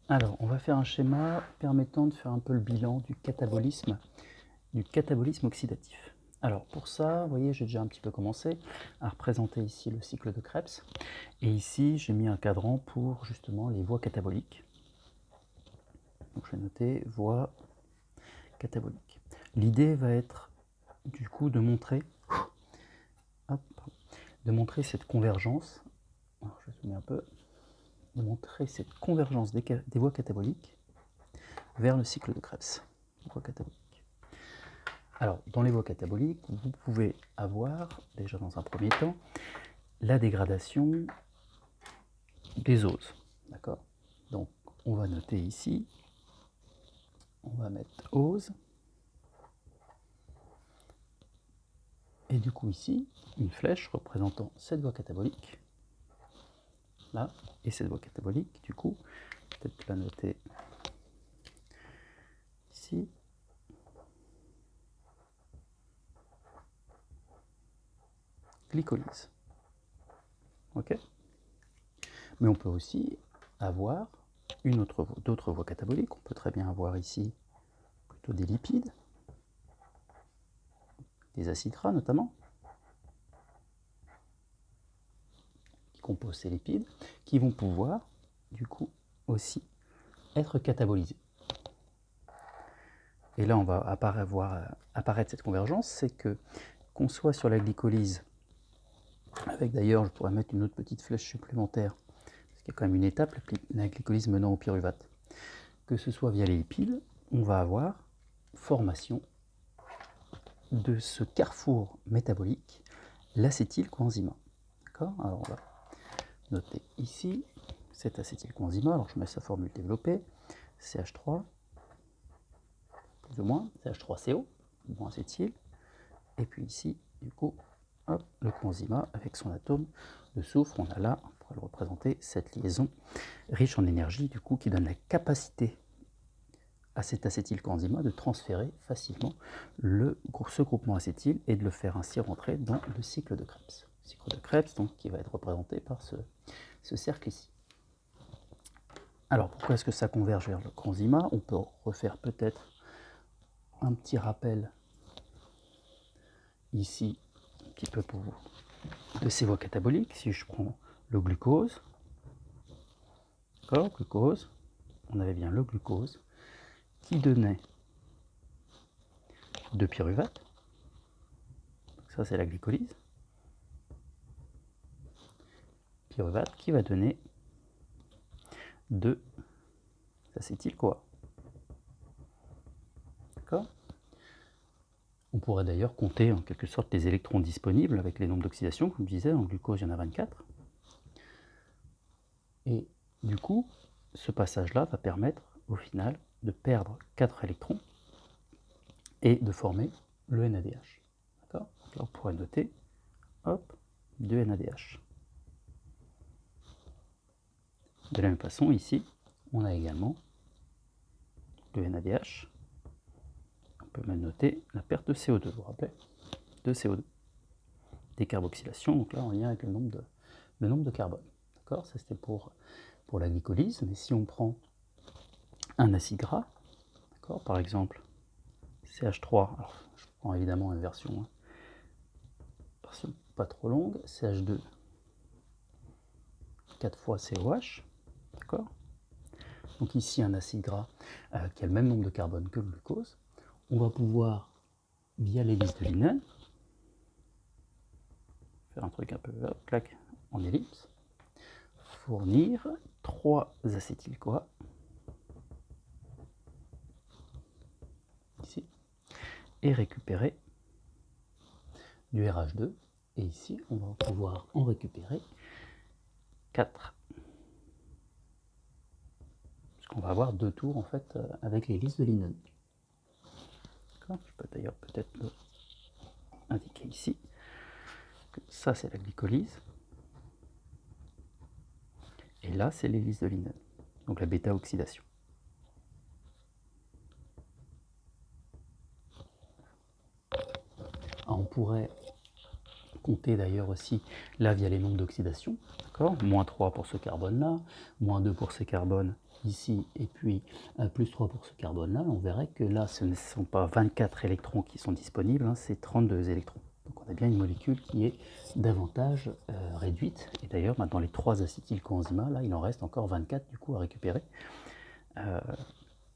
Alors, on va faire un schéma permettant de faire un peu le bilan du catabolisme oxydatif. Alors pour ça, vous voyez, j'ai déjà un petit peu commencé à représenter ici le cycle de Krebs. Et ici, j'ai mis un cadran pour justement les voies cataboliques. Donc je vais noter voies cataboliques. L'idée va être du coup de montrer, cette convergence. Alors, je vais zoomer un peu. De montrer cette convergence des voies cataboliques vers le cycle de Krebs. Voies cataboliques. Alors, dans les voies cataboliques, vous pouvez avoir, déjà dans un premier temps, la dégradation des oses. D'accord? Donc, on va noter ici, on va mettre ose. Et du coup, ici, une flèche représentant cette voie catabolique, là, et cette voie catabolique, du coup, peut-être la noter ici. Glycolyse. Ok? Mais on peut aussi avoir d'autres voies cataboliques. On peut très bien avoir ici plutôt des lipides, des acides gras notamment, qui composent ces lipides, qui vont pouvoir du coup aussi être catabolisés. Et là, on va voir apparaître cette convergence, c'est que qu'on soit sur la glycolyse, avec d'ailleurs, je pourrais mettre une autre petite flèche supplémentaire, parce qu'il y a quand même une étape, la glycolyse menant au pyruvate, que ce soit via les lipides, on va avoir formation de ce carrefour métabolique, l'acétylcoenzyme. D'accord? Alors on va noter ici cet acétylcoenzyme. Alors je mets sa formule développée, CH3, plus ou moins, CH3CO, moins acétyl, et puis ici, du coup, hop, le coenzyme avec son atome de soufre. On a là, on pourrait le représenter, cette liaison riche en énergie, du coup, qui donne la capacité à cet acétylcoenzyme de transférer facilement ce groupement acétyl et de le faire ainsi rentrer dans le cycle de Krebs. Le cycle de Krebs, donc, qui va être représenté par ce cercle ici. Alors, pourquoi est-ce que ça converge vers le coenzyme? On peut refaire peut-être un petit rappel ici, un petit peu pour vous, de ces voies cataboliques. Si je prends le glucose, d'accord, glucose, on avait bien le glucose qui donnait 2 pyruvates. Ça, c'est la glycolyse. Pyruvate qui va donner 2 acétyl-CoA. D'accord? On pourrait d'ailleurs compter en quelque sorte les électrons disponibles avec les nombres d'oxydation, comme je disais, en glucose il y en a 24. Et du coup, ce passage-là va permettre au final de perdre 4 électrons et de former le NADH. D'accord? Là, on pourrait noter, hop, 2 NADH. De la même façon, ici, on a également le NADH. On peut même noter la perte de CO2, vous vous rappelez, de CO2. Décarboxylation, donc là en lien avec le nombre de carbone. D'accord? Ça c'était pour la glycolyse, mais si on prend un acide gras, d'accord, par exemple CH3, alors je prends évidemment une version pas trop longue, CH2, 4 fois COH, d'accord? Donc ici un acide gras qui a le même nombre de carbone que le glucose. On va pouvoir, via l'hélice de Linén, faire un truc un peu clac en ellipse, fournir 3 acétyl-CoA ici et récupérer du RH2. Et ici, on va pouvoir en récupérer 4. Puisqu'on va avoir 2 tours en fait avec l'hélice de Linén. Je peux d'ailleurs peut-être indiquer ici que ça c'est la glycolyse. Et là c'est l'hélice de Linén. Donc la bêta-oxydation. On pourrait compter d'ailleurs aussi là via les nombres d'oxydation, d'accord, moins 3 pour ce carbone-là, moins 2 pour ce carbone ici, et puis plus 3 pour ce carbone-là. On verrait que là, ce ne sont pas 24 électrons qui sont disponibles, hein, c'est 32 électrons. Donc on a bien une molécule qui est davantage réduite. Et d'ailleurs, dans les 3 acétylcoenzymas, là, il en reste encore 24 du coup à récupérer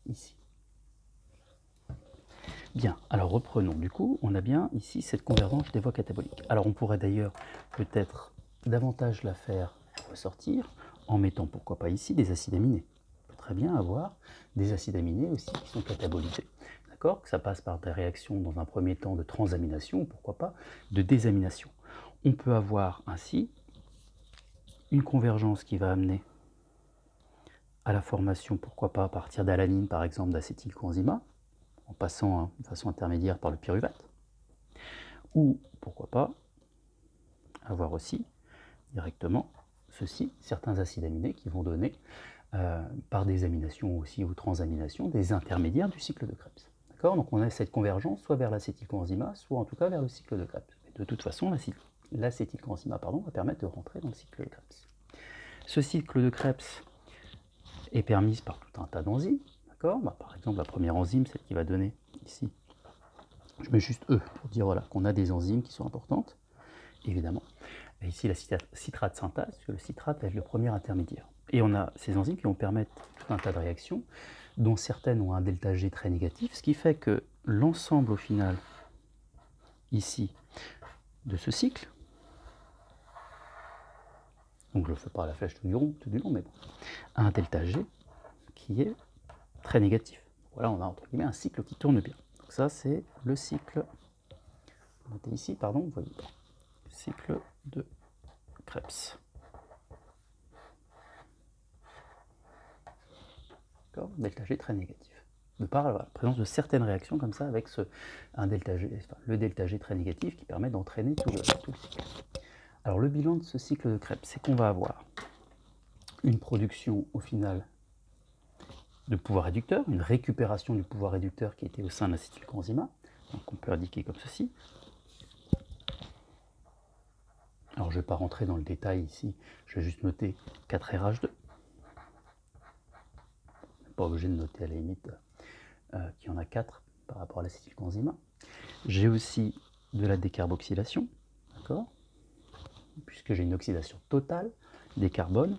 ici. Bien, alors reprenons. Du coup, on a bien ici cette convergence des voies cataboliques. Alors on pourrait d'ailleurs peut-être davantage la faire ressortir en mettant, pourquoi pas ici, des acides aminés. On peut très bien avoir des acides aminés aussi qui sont catabolisés. D'accord ? Que ça passe par des réactions dans un premier temps de transamination, ou pourquoi pas de désamination. On peut avoir ainsi une convergence qui va amener à la formation, pourquoi pas à partir d'alanine par exemple, d'acétylcoenzyma, en passant de façon intermédiaire par le pyruvate, ou pourquoi pas avoir aussi directement ceci, certains acides aminés qui vont donner par désamination aussi ou transamination des intermédiaires du cycle de Krebs. D'accord ? Donc on a cette convergence soit vers l'acétylcoenzyma, soit en tout cas vers le cycle de Krebs. Et de toute façon, l'acétylcoenzyma va permettre de rentrer dans le cycle de Krebs. Ce cycle de Krebs est permise par tout un tas d'enzymes. Par exemple, la première enzyme, celle qui va donner ici, je mets juste E pour dire voilà, qu'on a des enzymes qui sont importantes, évidemment. Et ici, la citrate synthase, puisque le citrate va être le premier intermédiaire. Et on a ces enzymes qui vont permettre tout un tas de réactions, dont certaines ont un delta G très négatif, ce qui fait que l'ensemble, au final, ici, de ce cycle, donc je ne fais pas la flèche tout du long, mais bon, a un delta G qui est très négatif. Voilà, on a entre guillemets un cycle qui tourne bien. Donc ça, c'est le cycle, notez ici, pardon, vous voyez pas, cycle de Krebs. D'accord, delta G très négatif. De par la présence de certaines réactions comme ça avec le delta G très négatif qui permet d'entraîner tout le cycle. Alors le bilan de ce cycle de Krebs, c'est qu'on va avoir une production au final de pouvoir réducteur, une récupération du pouvoir réducteur qui était au sein de l'acétylcoenzyma. Donc on peut indiquer comme ceci. Alors je ne vais pas rentrer dans le détail ici, je vais juste noter 4RH2. Pas obligé de noter à la limite qu'il y en a 4 par rapport à l'acétylcoenzyma. J'ai aussi de la décarboxylation, d'accord, puisque j'ai une oxydation totale des carbones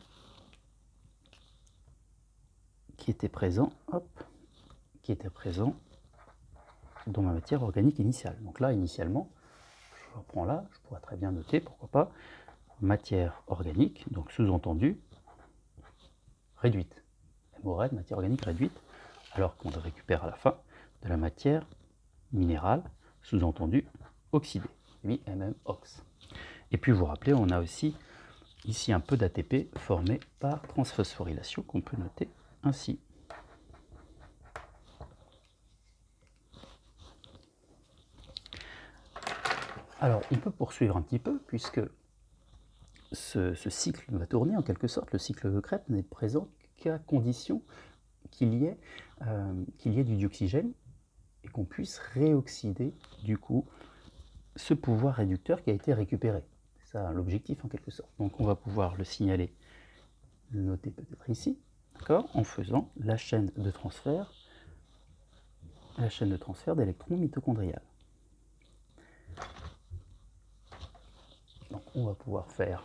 qui était présent, dans ma matière organique initiale. Donc là, initialement, je reprends là, je pourrais très bien noter, pourquoi pas, matière organique, donc sous-entendu réduite. MORED, matière organique réduite, alors qu'on récupère à la fin de la matière minérale, sous-entendu oxydée, MMOX. Et puis vous vous rappelez, on a aussi ici un peu d'ATP formé par transphosphorylation qu'on peut noter ainsi. Alors on peut poursuivre un petit peu puisque ce cycle va tourner en quelque sorte, le cycle de Krebs n'est présent qu'à condition qu'il y ait du dioxygène et qu'on puisse réoxyder du coup ce pouvoir réducteur qui a été récupéré. C'est ça l'objectif en quelque sorte. Donc on va pouvoir le signaler, le noter peut-être ici, d'accord, en faisant la chaîne de transfert d'électrons mitochondrial. Donc on va pouvoir faire,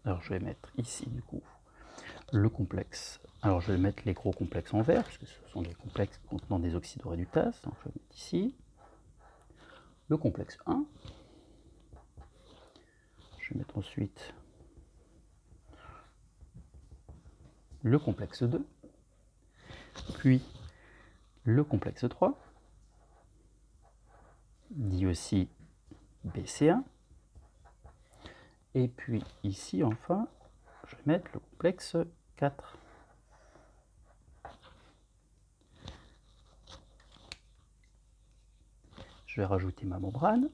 alors je vais mettre ici du coup le complexe, alors je vais mettre les gros complexes en vert, puisque ce sont des complexes contenant des oxydoréductases, donc je vais mettre ici le complexe 1, je vais mettre ensuite le complexe 2, puis le complexe 3, dit aussi BC1, et puis ici enfin, je vais mettre le complexe 4. Je vais rajouter ma membrane.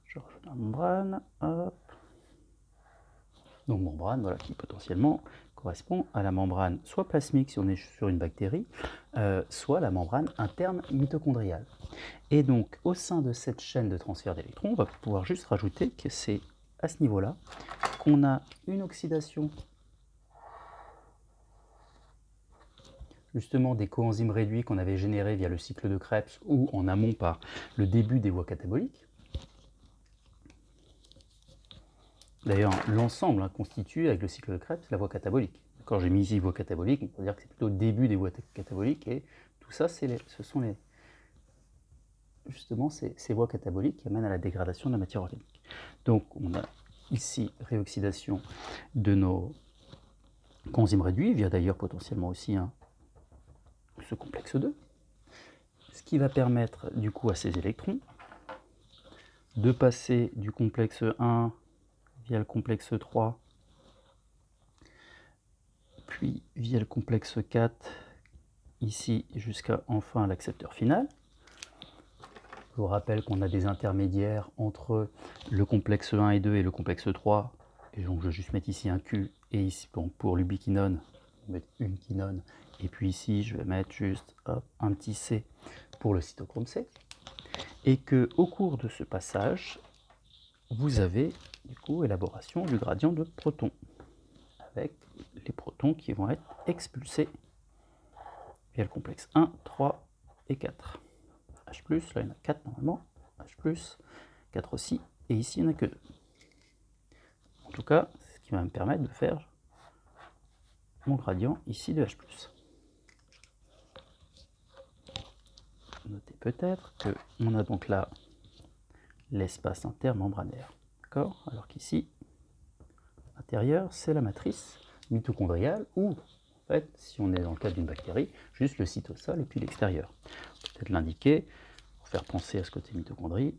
Je rajoute un la membrane, hop. Donc membrane, voilà, qui potentiellement correspond à la membrane soit plasmique si on est sur une bactérie, soit la membrane interne mitochondriale. Et donc au sein de cette chaîne de transfert d'électrons, on va pouvoir juste rajouter que c'est à ce niveau-là qu'on a une oxydation justement des coenzymes réduits qu'on avait générés via le cycle de Krebs ou en amont par le début des voies cataboliques. D'ailleurs, l'ensemble constitue, avec le cycle de Krebs, la voie catabolique. Quand j'ai mis ici voie catabolique, on peut dire que c'est plutôt le début des voies cataboliques, et tout ça, ce sont justement ces voies cataboliques qui amènent à la dégradation de la matière organique. Donc, on a ici réoxydation de nos coenzymes réduits, via d'ailleurs potentiellement aussi ce complexe 2, ce qui va permettre du coup à ces électrons de passer du complexe 1 via le complexe 3, puis via le complexe 4, ici jusqu'à enfin l'accepteur final. Je vous rappelle qu'on a des intermédiaires entre le complexe 1 et 2 et le complexe 3, et donc je vais juste mettre ici un Q, et ici donc pour l'ubiquinone, on va mettre une quinone, et puis ici je vais mettre juste hop, un petit C pour le cytochrome C, et que au cours de ce passage, vous avez du coup élaboration du gradient de protons, avec les protons qui vont être expulsés via le complexe 1, 3 et 4. H+, là il y en a 4 normalement, H+, 4 aussi, et ici il n'y en a que 2. En tout cas, c'est ce qui va me permettre de faire mon gradient ici de H+. Notez peut-être qu'on a donc là l'espace intermembranaire, d'accord? Alors qu'ici, l'intérieur, c'est la matrice mitochondriale, ou en fait, si on est dans le cas d'une bactérie, juste le cytosol et puis l'extérieur. Peut-être l'indiquer, pour faire penser à ce côté mitochondrie,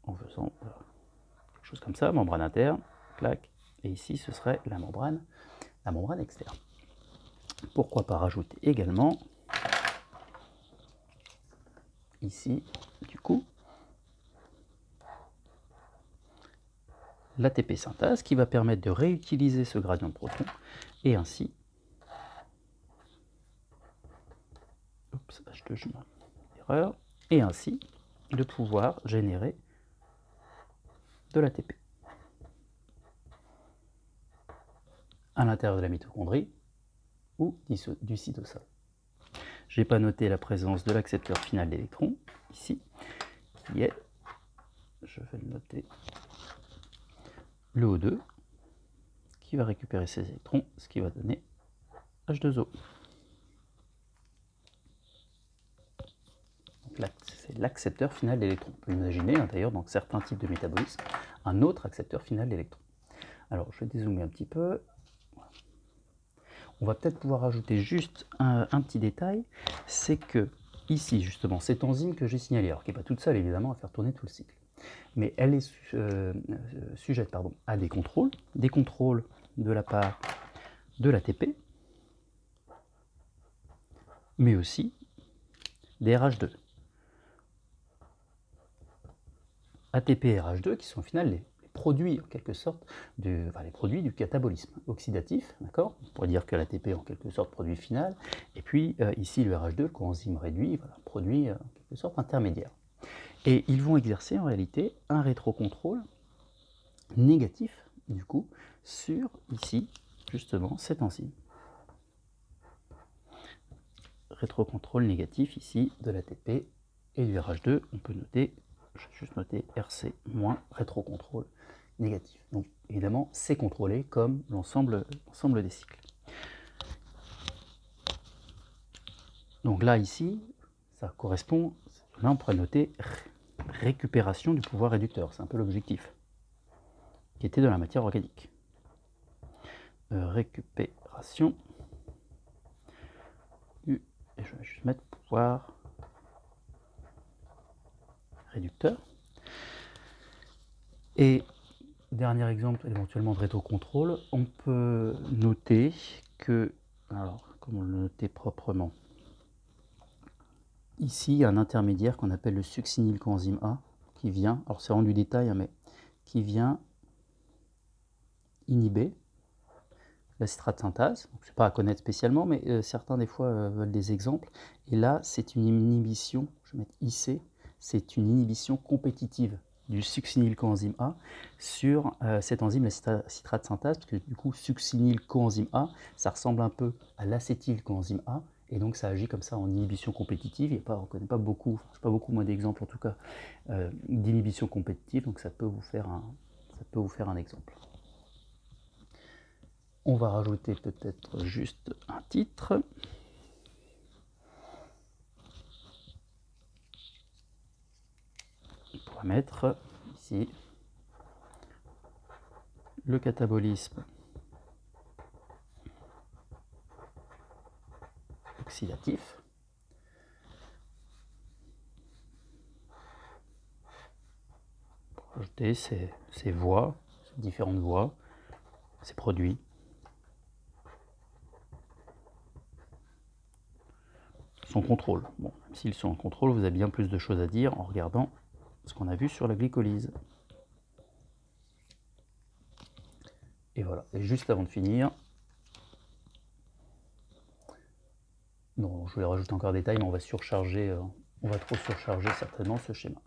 en faisant quelque chose comme ça, membrane interne, clac, et ici ce serait la membrane externe. Pourquoi pas rajouter également ici, du coup, l'ATP synthase qui va permettre de réutiliser ce gradient de proton et ainsi, oups, H2, je erreur, et ainsi de pouvoir générer de l'ATP à l'intérieur de la mitochondrie ou du cytosol. Je n'ai pas noté la présence de l'accepteur final d'électrons ici, qui est, je vais le noter, le O2, qui va récupérer ces électrons, ce qui va donner H2O. C'est l'accepteur final d'électrons. On peut imaginer d'ailleurs dans certains types de métabolisme un autre accepteur final d'électrons. Alors je vais dézoomer un petit peu. On va peut-être pouvoir ajouter juste un petit détail, c'est que ici justement cette enzyme que j'ai signalée, alors qui n'est pas toute seule évidemment à faire tourner tout le cycle, mais elle est sujette à des contrôles de la part de l'ATP, mais aussi des RH2. ATP et RH2 qui sont au final les produits en quelque sorte, les produits du catabolisme oxydatif, d'accord? On pourrait dire que l'ATP est en quelque sorte produit final, et puis ici le RH2, le coenzyme réduit, voilà, produit en quelque sorte intermédiaire. Et ils vont exercer en réalité un rétrocontrôle négatif, du coup, sur ici, justement, cette enzyme. Rétrocontrôle négatif ici de l'ATP et du RH2, on peut noter, je vais juste noter RC moins rétrocontrôle négatif. Donc évidemment, c'est contrôlé comme l'ensemble des cycles. Donc là, ici, ça correspond, là on pourrait noter récupération du pouvoir réducteur, c'est un peu l'objectif, qui était de la matière organique. Récupération du, et je vais juste mettre pouvoir réducteur. Et dernier exemple éventuellement de rétrocontrôle, on peut noter que, alors comment le noter proprement, ici il y a un intermédiaire qu'on appelle le succinylcoenzyme A, qui vient, alors c'est vraiment du détail, hein, mais qui vient inhiber la citrate synthase. Ce n'est pas à connaître spécialement, mais certains des fois veulent des exemples. Et là, c'est une inhibition, je vais mettre IC, c'est une inhibition compétitive du succinyl-coenzyme A sur cette enzyme, la citrate synthase, parce que du coup, succinyl-coenzyme A, ça ressemble un peu à l'acétyl-coenzyme A, et donc ça agit comme ça en inhibition compétitive. On ne connaît pas beaucoup, je n'ai pas beaucoup moi d'exemples en tout cas, d'inhibition compétitive, donc ça peut vous faire un exemple. On va rajouter peut-être juste un titre. On pourrait mettre ici le catabolisme oxydatif. Pour rajouter ces voies, ces différentes voies, ces produits. Sans contrôle. Bon, même s'ils sont en contrôle, vous avez bien plus de choses à dire en regardant ce qu'on a vu sur la glycolyse. Et voilà, et juste avant de finir, non, je voulais rajouter encore des détails, mais on va surcharger, on va trop surcharger certainement ce schéma.